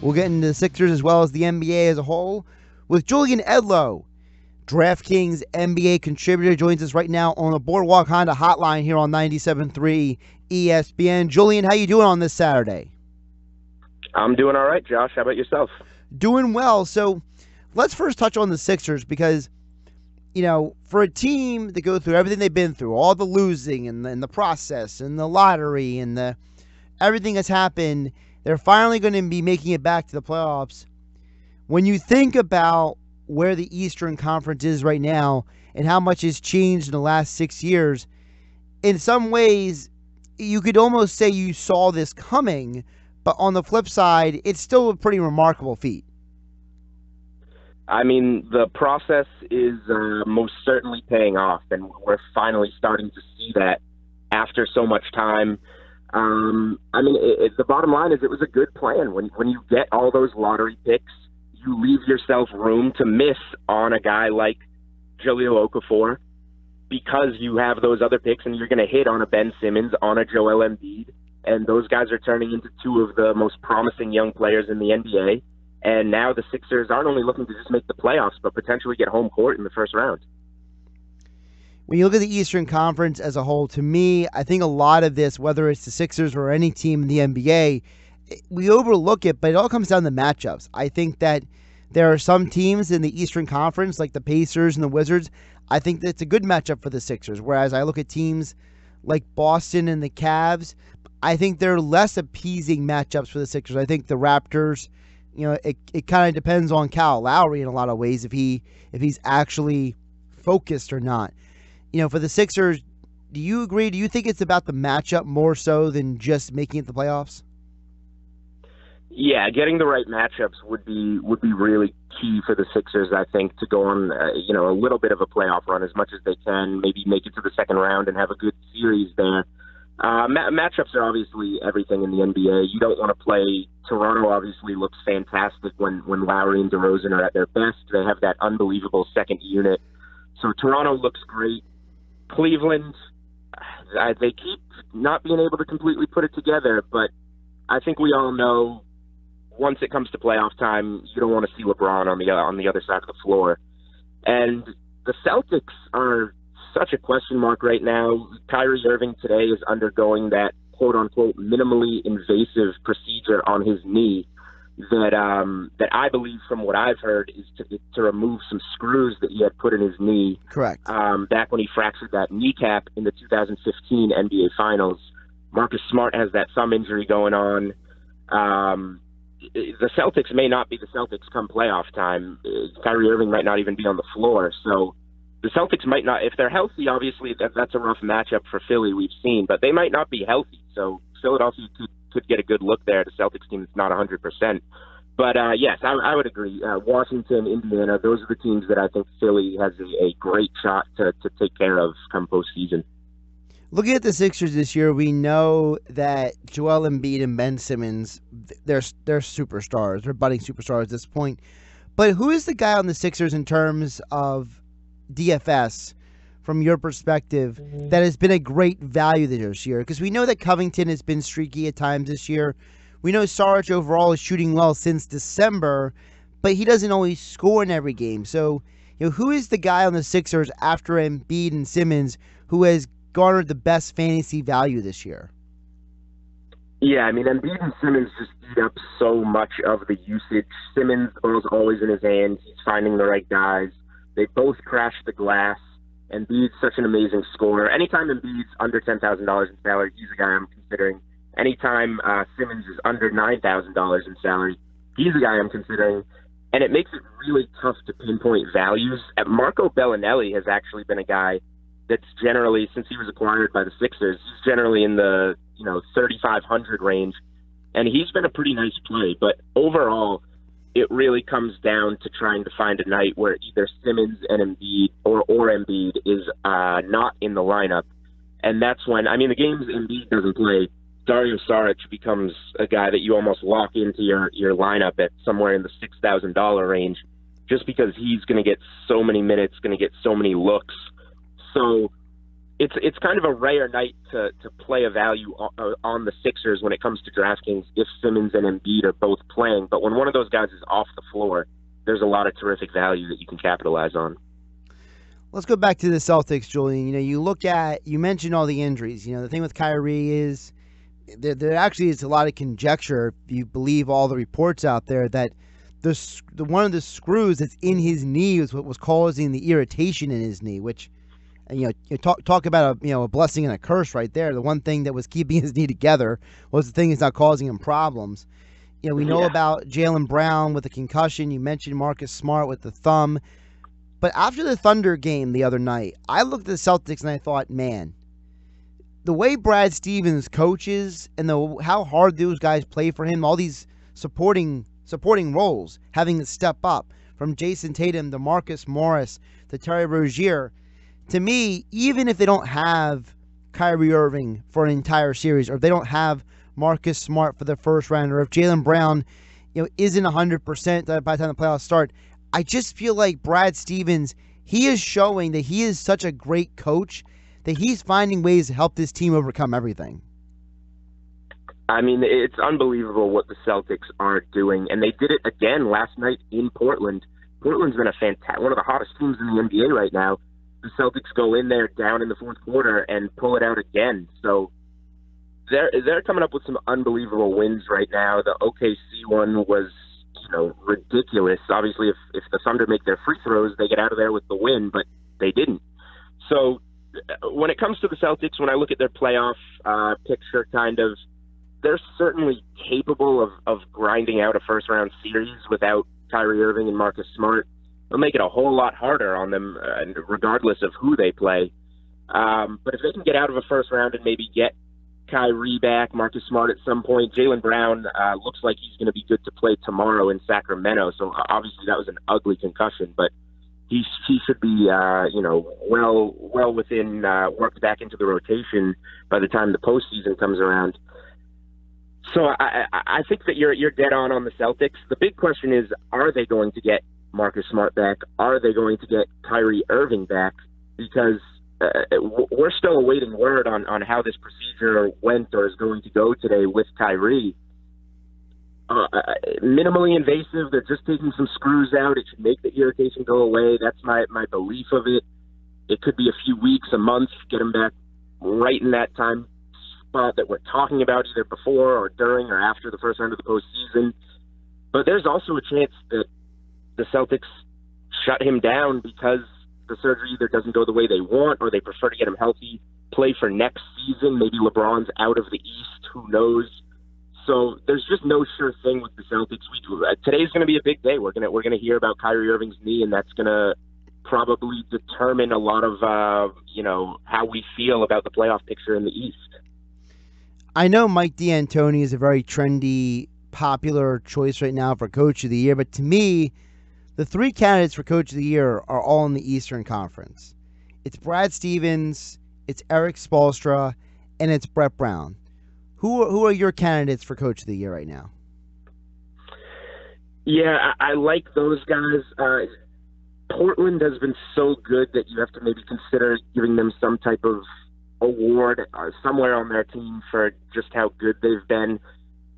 We'll get into the Sixers as well as the NBA as a whole with Julian Edlow, DraftKings NBA contributor, joins us right now on the Boardwalk Honda hotline here on 97.3 ESPN. Julian, how you doing on this Saturday? I'm doing all right, Josh. How about yourself? Doing well. So let's first touch on the Sixers because, you know, for a team to go through everything they've been through, all the losing and the process and the lottery and the everything that's happened, they're finally going to be making it back to the playoffs. When you think about where the Eastern Conference is right now and how much has changed in the last 6 years, in some ways, you could almost say you saw this coming, but on the flip side, it's still a pretty remarkable feat. I mean, the process is most certainly paying off, and we're finally starting to see that after so much time. The bottom line is it was a good plan. When you get all those lottery picks, you leave yourself room to miss on a guy like Jahlil Okafor because you have those other picks, and you're going to hit on a Ben Simmons, on a Joel Embiid, and those guys are turning into two of the most promising young players in the NBA. And now the Sixers aren't only looking to just make the playoffs, but potentially get home court in the first round. When you look at the Eastern Conference as a whole, to me, I think a lot of this, whether it's the Sixers or any team in the NBA, we overlook it, but it all comes down to matchups. I think that there are some teams in the Eastern Conference, like the Pacers and the Wizards, I think that it's a good matchup for the Sixers, whereas I look at teams like Boston and the Cavs, I think they're less appeasing matchups for the Sixers. I think the Raptors, you know, it kind of depends on Kyle Lowry in a lot of ways if he's actually focused or not. You know, for the Sixers, do you agree? Do you think it's about the matchup more so than just making it the playoffs? Yeah, getting the right matchups would be really key for the Sixers, I think, to go on a little bit of a playoff run as much as they can, maybe make it to the second round and have a good series there. Matchups are obviously everything in the NBA. You don't want to play Toronto. Obviously looks fantastic when Lowry and DeRozan are at their best. They have that unbelievable second unit. So Toronto looks great. Cleveland, they keep not being able to completely put it together, but I think we all know once it comes to playoff time, you don't want to see LeBron on the other side of the floor. And the Celtics are such a question mark right now. Kyrie Irving today is undergoing that quote-unquote minimally invasive procedure on his knee that I believe, from what I've heard, is to remove some screws that he had put in his knee. Correct. Back when he fractured that kneecap in the 2015 NBA Finals. Marcus Smart has that thumb injury going on. The Celtics may not be the Celtics come playoff time. Kyrie Irving might not even be on the floor. So the Celtics might not, if they're healthy, obviously that's a rough matchup for Philly, we've seen, but they might not be healthy. So Philadelphia could get a good look there at a Celtics team that's not 100%. But yes, I would agree. Washington, Indiana, those are the teams that I think Philly has a great shot to take care of come postseason. Looking at the Sixers this year, we know that Joel Embiid and Ben Simmons, they're superstars. They're budding superstars at this point. But who is the guy on the Sixers in terms of DFS, from your perspective, that has been a great value this year? Because we know that Covington has been streaky at times this year. We know Saric overall is shooting well since December, but he doesn't always score in every game. So, you know, who is the guy on the Sixers after Embiid and Simmons who has garnered the best fantasy value this year? Yeah, I mean, Embiid and Simmons just eat up so much of the usage. Simmons, the ball's always in his hands. He's finding the right guys. They both crash the glass. Embiid's such an amazing scorer. Anytime Embiid's under $10,000 in salary, he's a guy I'm considering. Anytime Simmons is under $9,000 in salary, he's a guy I'm considering. And it makes it really tough to pinpoint values. Marco Bellinelli has actually been a guy that's generally, since he was acquired by the Sixers, he's generally in the 3,500 range, and he's been a pretty nice play. But overall, it really comes down to trying to find a night where either Simmons and Embiid or Embiid is not in the lineup, and that's when, I mean, the games Embiid doesn't play, Dario Saric becomes a guy that you almost lock into your lineup at somewhere in the $6,000 range, just because he's going to get so many minutes, going to get so many looks. So it's kind of a rare night to play a value on the Sixers when it comes to DraftKings if Simmons and Embiid are both playing. But when one of those guys is off the floor, there's a lot of terrific value that you can capitalize on. Let's go back to the Celtics, Julian. You mentioned all the injuries. The thing with Kyrie is there actually is a lot of conjecture, if you believe all the reports out there, that the one of the screws that's in his knee is what was causing the irritation in his knee, which, you talk about a blessing and a curse right there. The one thing that was keeping his knee together was the thing that's not causing him problems. We know about Jaylen Brown with the concussion. You mentioned Marcus Smart with the thumb. But after the Thunder game the other night, I looked at the Celtics and I thought, man, the way Brad Stevens coaches and how hard those guys play for him, all these supporting roles, having to step up from Jason Tatum to Marcus Morris to Terry Rozier. To me, even if they don't have Kyrie Irving for an entire series, or if they don't have Marcus Smart for the first round, or if Jaylen Brown, isn't 100% by the time the playoffs start, I just feel like Brad Stevens, he is showing that he is such a great coach that he's finding ways to help this team overcome everything. I mean, it's unbelievable what the Celtics are doing, and they did it again last night in Portland. Portland's been one of the hottest teams in the NBA right now. The Celtics go in there down in the fourth quarter and pull it out again. So they're coming up with some unbelievable wins right now. The OKC one was, ridiculous. Obviously, if the Thunder make their free throws, they get out of there with the win, but they didn't. So when it comes to the Celtics, when I look at their playoff picture, they're certainly capable of grinding out a first-round series without Kyrie Irving and Marcus Smart. It'll make it a whole lot harder on them, regardless of who they play. But if they can get out of a first round and maybe get Kyrie back, Marcus Smart at some point, Jaylen Brown looks like he's going to be good to play tomorrow in Sacramento. So obviously that was an ugly concussion, but he should be well within worked back into the rotation by the time the postseason comes around. So I think that you're dead on the Celtics. The big question is, are they going to get Marcus Smart back? Are they going to get Kyrie Irving back? Because we're still awaiting word on how this procedure went or is going to go today with Kyrie. Minimally invasive. They're just taking some screws out. It should make the irritation go away. That's my belief of it. It could be a few weeks, a month, get him back right in that time spot that we're talking about, either before or during or after the first round of the postseason. But there's also a chance that the Celtics shut him down because the surgery either doesn't go the way they want or they prefer to get him healthy, play for next season. Maybe LeBron's out of the East. Who knows? So there's just no sure thing with the Celtics. Today's going to be a big day. We're gonna hear about Kyrie Irving's knee, and that's going to probably determine a lot of how we feel about the playoff picture in the East. I know Mike D'Antoni is a very trendy, popular choice right now for Coach of the Year, but to me, the three candidates for Coach of the Year are all in the Eastern Conference. It's Brad Stevens, it's Eric Spoelstra, and it's Brett Brown. Who are your candidates for Coach of the Year right now? Yeah, I like those guys. Portland has been so good that you have to maybe consider giving them some type of award somewhere on their team for just how good they've been.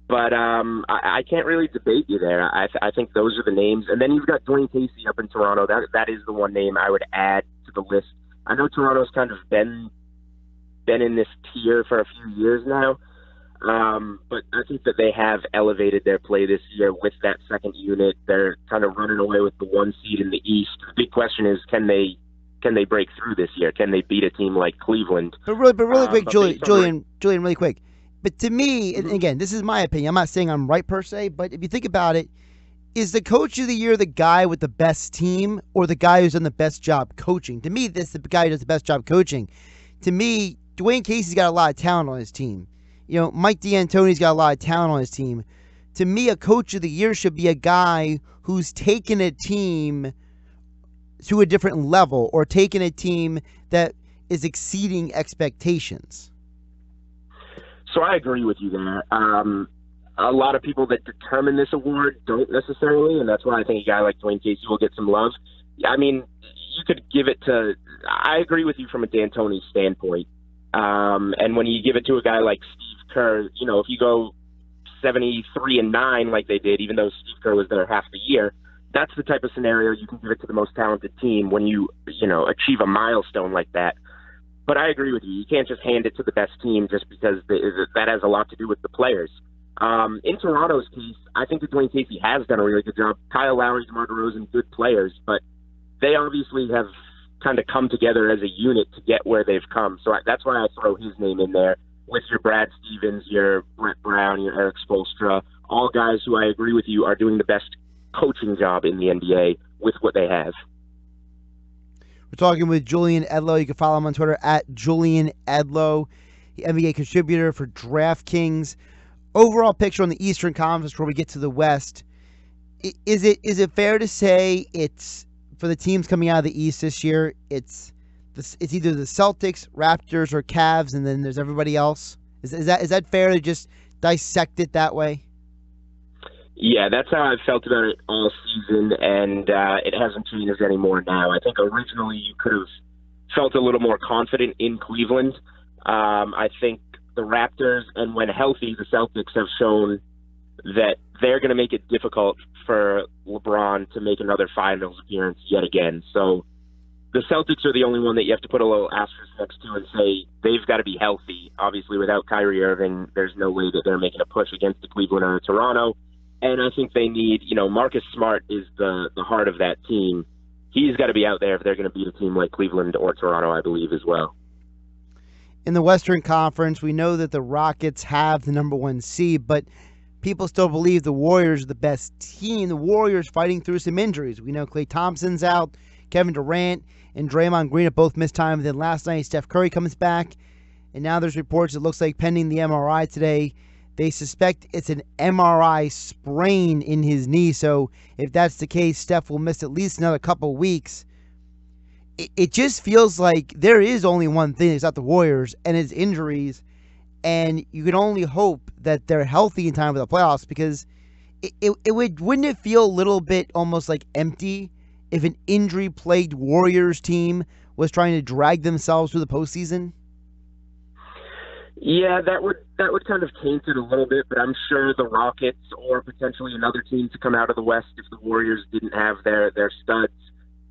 But I can't really debate you there. I think those are the names. And then you've got Dwayne Casey up in Toronto. That is the one name I would add to the list. I know Toronto's kind of been in this tier for a few years now. But I think that they have elevated their play this year with that second unit. They're kind of running away with the one seed in the East. The big question is, can they break through this year? Can they beat a team like Cleveland? But really quick, Julian, really quick. But to me, and again, this is my opinion. I'm not saying I'm right per se, but if you think about it, is the Coach of the Year the guy with the best team or the guy who's done the best job coaching? To me, this is the guy who does the best job coaching. To me, Dwayne Casey's got a lot of talent on his team. Mike D'Antoni's got a lot of talent on his team. To me, a Coach of the Year should be a guy who's taken a team to a different level or taken a team that is exceeding expectations. So I agree with you there. A lot of people that determine this award don't necessarily, and that's why I think a guy like Dwayne Casey will get some love. I mean, you could give it to I agree with you from a D'Antoni standpoint. And when you give it to a guy like Steve Kerr, you know, if you go 73-9 like they did, even though Steve Kerr was there half the year, that's the type of scenario you can give it to the most talented team when you achieve a milestone like that. But I agree with you. You can't just hand it to the best team just because that has a lot to do with the players. In Toronto's case, I think that Dwayne Casey has done a really good job. Kyle Lowry, DeMar DeRozan, good players, but they obviously have kind of come together as a unit to get where they've come. So that's why I throw his name in there with your Brad Stevens, your Brett Brown, your Eric Spoelstra, all guys who I agree with you are doing the best coaching job in the NBA with what they have. We're talking with Julian Edlow. You can follow him on Twitter at Julian Edlow, the NBA contributor for DraftKings. Overall picture on the Eastern Conference before we get to the West. Is it fair to say it's for the teams coming out of the East this year, it's either the Celtics, Raptors, or Cavs, and then there's everybody else? Is that fair to just dissect it that way? Yeah, that's how I've felt about it all season, and it hasn't changed anymore now. I think originally you could have felt a little more confident in Cleveland. I think the Raptors, and when healthy, the Celtics have shown that they're going to make it difficult for LeBron to make another finals appearance yet again. So the Celtics are the only one that you have to put a little asterisk next to and say they've got to be healthy. Obviously, without Kyrie Irving, there's no way that they're making a push against the Cleveland or Toronto. And I think they need, Marcus Smart is the heart of that team. He's got to be out there if they're going to beat a team like Cleveland or Toronto, I believe, as well. In the Western Conference, we know that the Rockets have the number one seed, but people still believe the Warriors are the best team. The Warriors fighting through some injuries. We know Klay Thompson's out, Kevin Durant and Draymond Green have both missed time. And then last night, Steph Curry comes back, and now there's reports it looks like pending the MRI today, they suspect it's an MRI sprain in his knee. So if that's the case, Steph will miss at least another couple weeks. It just feels like there is only one thing. It's not the Warriors, and it's injuries. And you can only hope that they're healthy in time for the playoffs, because wouldn't it feel a little bit almost like empty if an injury-plagued Warriors team was trying to drag themselves through the postseason? Yeah, that would kind of taint it a little bit, but I'm sure the Rockets or potentially another team to come out of the West, if the Warriors didn't have their studs,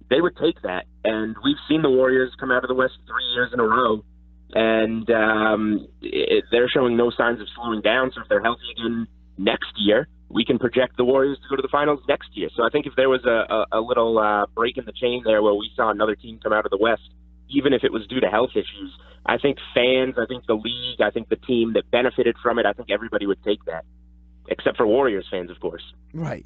they would take that. And we've seen the Warriors come out of the West 3 years in a row, and they're showing no signs of slowing down. So if they're healthy again next year, we can project the Warriors to go to the finals next year. So I think if there was a little break in the chain there where we saw another team come out of the West, even if it was due to health issues, I think fans, I think the league, I think the team that benefited from it, I think everybody would take that, except for Warriors fans, of course. Right.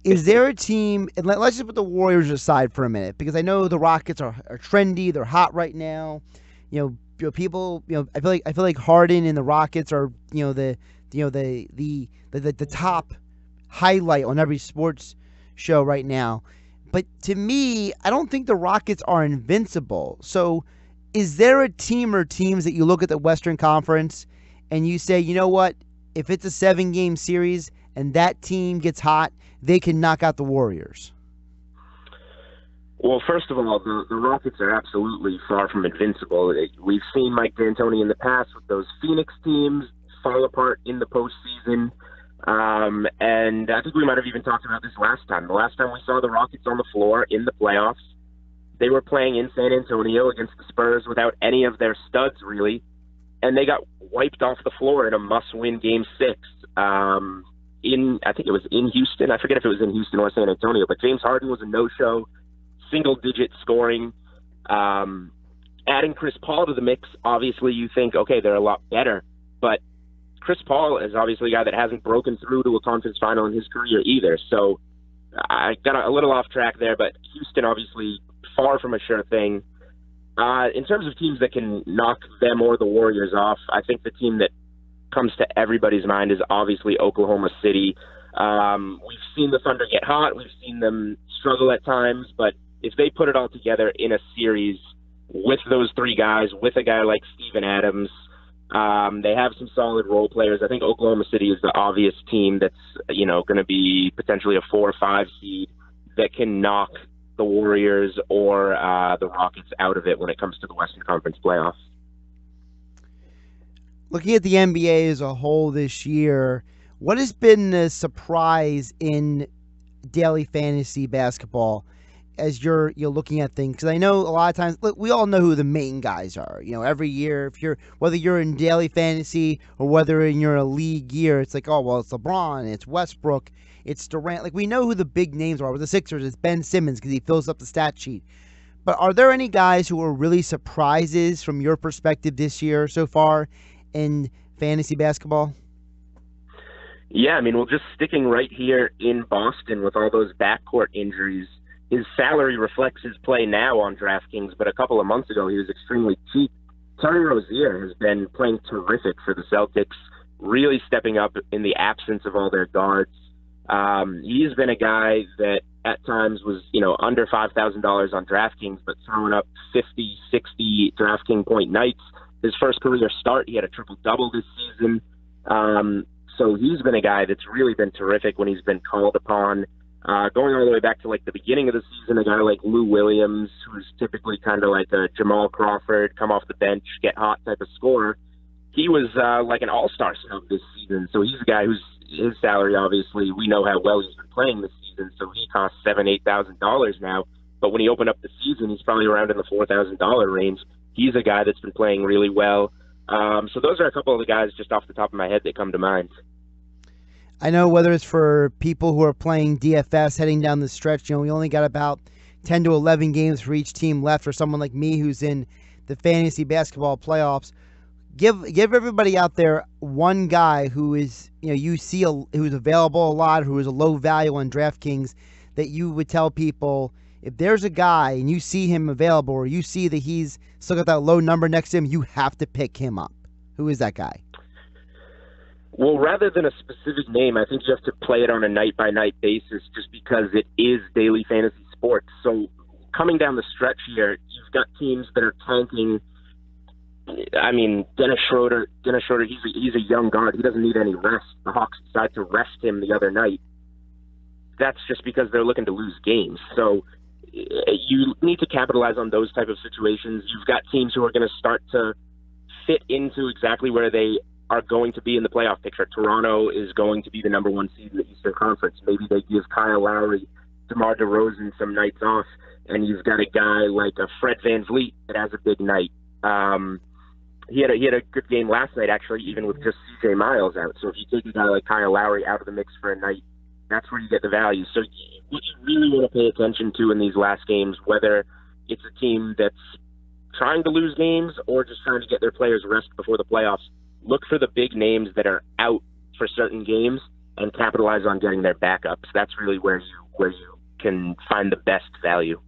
Is there a team, and let's just put the Warriors aside for a minute, because I know the Rockets are trendy, they're hot right now. People, I feel like Harden and the Rockets are, the top highlight on every sports show right now. But to me, I don't think the Rockets are invincible. So is there a team or teams that you look at the Western Conference and you say, you know what, if it's a 7-game series and that team gets hot, they can knock out the Warriors? Well, first of all, the Rockets are absolutely far from invincible. We've seen Mike D'Antoni in the past with those Phoenix teams fall apart in the postseason. And I think we might have even talked about this last time. The last time we saw the Rockets on the floor in the playoffs, they were playing in San Antonio against the Spurs without any of their studs, really, and they got wiped off the floor in a must-win Game 6. I think it was in Houston. I forget if it was in Houston or San Antonio, but James Harden was a no-show, single-digit scoring. Adding Chris Paul to the mix, obviously you think, okay, they're a lot better, but Chris Paul is obviously a guy that hasn't broken through to a conference final in his career either. So I got a little off track there, but Houston obviously far from a sure thing. In terms of teams that can knock them or the Warriors off, I think the team that comes to everybody's mind is obviously Oklahoma City. We've seen the Thunder get hot. We've seen them struggle at times, but if they put it all together in a series with those three guys, with a guy like Steven Adams, they have some solid role players. I think Oklahoma City is the obvious team that's, going to be potentially a 4 or 5 seed that can knock the Warriors or the Rockets out of it when it comes to the Western Conference playoffs. Looking at the NBA as a whole this year, what has been the surprise in daily fantasy basketball as you're looking at things? Because I know a lot of times, look, we all know who the main guys are. Every year, whether you're in daily fantasy or whether you're in a league year, it's like, oh well, it's LeBron, it's Westbrook, it's Durant. Like we know who the big names are. With the Sixers, it's Ben Simmons because he fills up the stat sheet. But are there any guys who are really surprises from your perspective this year so far in fantasy basketball? Yeah, I mean, well, just sticking right here in Boston with all those backcourt injuries, his salary reflects his play now on DraftKings, but a couple of months ago he was extremely cheap. Terry Rozier has been playing terrific for the Celtics, really stepping up in the absence of all their guards. He's been a guy that at times was, under $5,000 on DraftKings, but throwing up 50, 60 DraftKings point nights. His first career start, he had a triple-double this season. So he's been a guy that's really been terrific when he's been called upon. Going all the way back to like the beginning of the season, a guy like Lou Williams, who's typically kind of like a Jamal Crawford, come off the bench, get hot type of scorer. He was like an all-star snub this season. So he's a guy who's his salary, obviously, we know how well he's been playing this season. So he costs $7,000-8,000 now. But when he opened up the season, he's probably around in the $4,000 range. He's a guy that's been playing really well. So those are a couple of the guys just off the top of my head that come to mind. I know whether it's for people who are playing DFS heading down the stretch, we only got about 10 to 11 games for each team left. For someone like me who's in the fantasy basketball playoffs, give everybody out there one guy who is, you see who's available a lot, who is a low value on DraftKings, that you would tell people, if there's a guy and you see him available or you see that he's still got that low number next to him, you have to pick him up. Who is that guy? Well, rather than a specific name, I think you have to play it on a night-by-night basis just because it is daily fantasy sports. So coming down the stretch here, you've got teams that are tanking. I mean, Dennis Schroeder, he's a young guard. He doesn't need any rest. The Hawks decided to rest him the other night. That's just because they're looking to lose games. So you need to capitalize on those type of situations. You've got teams who are going to start to fit into exactly where they are going to be in the playoff picture. Toronto is going to be the number one seed in the Eastern Conference. Maybe they give Kyle Lowry, DeMar DeRozan some nights off, and you've got a guy like a Fred VanVleet that has a big night. He had a good game last night, actually, even with just C.J. Miles out. So if you take a guy like Kyle Lowry out of the mix for a night, that's where you get the value. So what you really want to pay attention to in these last games, whether it's a team that's trying to lose games or just trying to get their players rest before the playoffs, look for the big names that are out for certain games and capitalize on getting their backups. That's really where you can find the best value.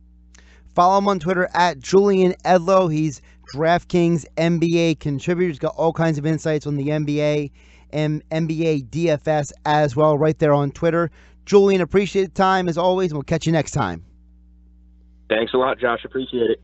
Follow him on Twitter at Julian Edlow. He's DraftKings NBA contributor. He's got all kinds of insights on the NBA and NBA DFS as well right there on Twitter. Julian, appreciate the time as always, and we'll catch you next time. Thanks a lot, Josh. Appreciate it.